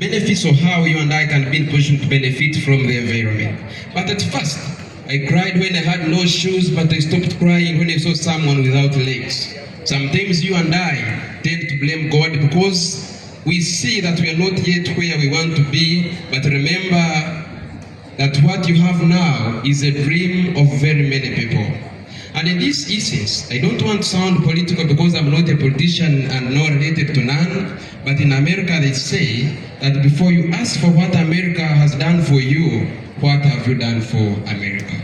benefits of how you and I can be in position to benefit from the environment. But at first, I cried when I had no shoes, but I stopped crying when I saw someone without legs. Sometimes you and I tend to blame God because we see that we are not yet where we want to be, but remember that what you have now is a dream of very many people. And in this instance, I don't want to sound political because I'm not a politician and not related to none, but in America they say that before you ask for what America has done for you, what have you done for America?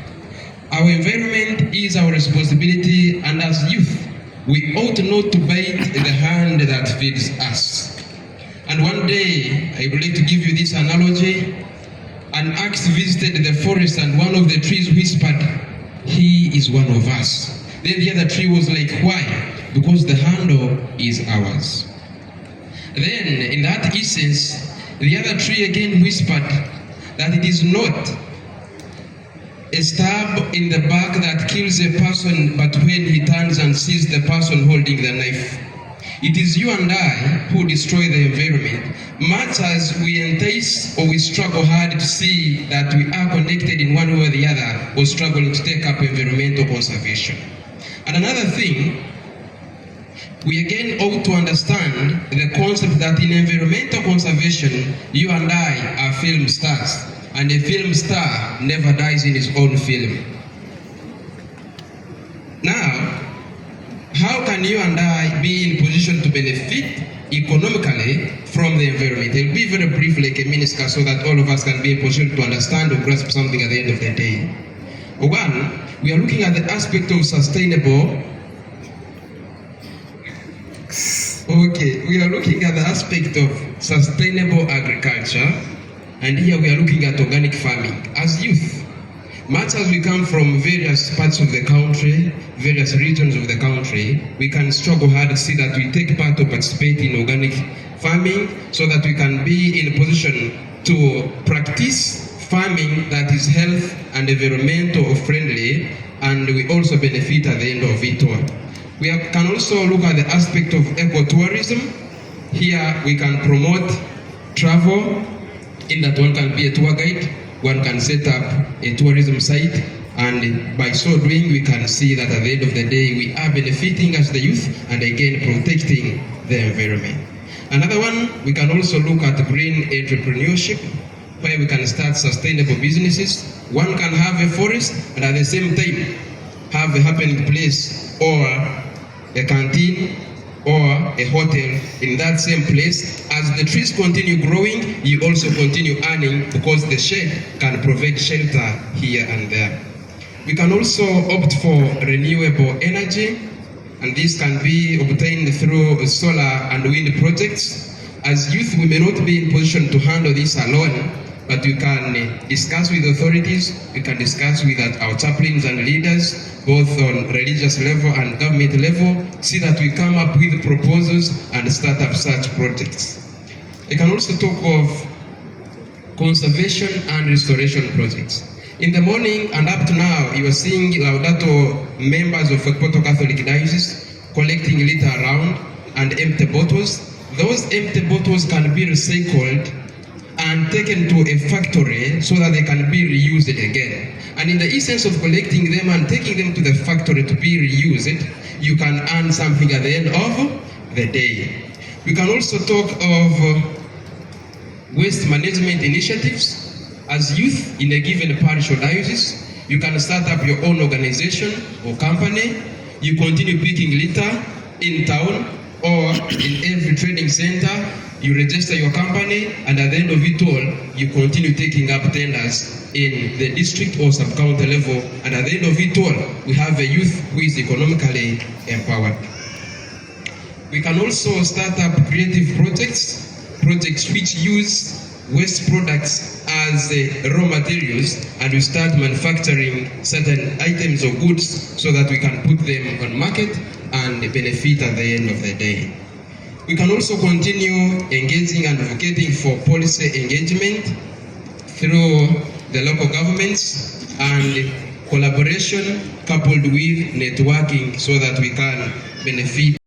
Our environment is our responsibility, and as youth, we ought not to bite the hand that feeds us. And one day, I would like to give you this analogy. An axe visited the forest, and one of the trees whispered, "He is one of us." Then the other tree was like, "Why?" "Because the handle is ours." Then, in that instance, the other tree again whispered that it is not a stab in the back that kills a person, but when he turns and sees the person holding the knife. It is you and I who destroy the environment, much as we entice or we struggle hard to see that we are connected in one way or the other, or struggling to take up environmental conservation. And another thing, we again ought to understand the concept that in environmental conservation, you and I are film stars, and a film star never dies in his own film. Now, how can you and I be in position to benefit economically from the environment? I'll be very brief, like a miniskirt, so that all of us can be in position to understand or grasp something at the end of the day. One, we are looking at the aspect of sustainable. We are looking at the aspect of sustainable agriculture, and here we are looking at organic farming. As youth, much as we come from various parts of the country, various regions of the country, we can struggle hard to see that we take part or participate in organic farming so that we can be in a position to practice farming that is health and environmental friendly, and we also benefit at the end of it all. We can also look at the aspect of ecotourism. Here we can promote travel in that one can be a tour guide, one can set up a tourism site, and by so doing we can see that at the end of the day we are benefiting as the youth and again protecting the environment. Another one, we can also look at green entrepreneurship, where we can start sustainable businesses. One can have a forest and at the same time have a happening place or a canteen or a hotel in that same place. As the trees continue growing, you also continue earning because the shade can provide shelter here and there. We can also opt for renewable energy, and this can be obtained through solar and wind projects. As youth, we may not be in position to handle this alone, but we can discuss with authorities, we can discuss with our chaplains and leaders, both on religious level and government level, see that we come up with proposals and start up such projects. I can also talk of conservation and restoration projects. In the morning and up to now, you are seeing Laudato members of Ekpoto Catholic Diocese collecting litter around and empty bottles. Those empty bottles can be recycled and taken to a factory so that they can be reused again. And in the essence of collecting them and taking them to the factory to be reused, you can earn something at the end of the day. We can also talk of waste management initiatives. As youth in a given parish or diocese, you can start up your own organization or company. You continue picking litter in town or in every trading center. You register your company, and at the end of it all, you continue taking up tenders in the district or sub-county level, and at the end of it all, we have a youth who is economically empowered. We can also start up creative projects which use waste products as raw materials, and we start manufacturing certain items or goods so that we can put them on market and benefit at the end of the day. We can also continue engaging and advocating for policy engagement through the local governments and collaboration coupled with networking so that we can benefit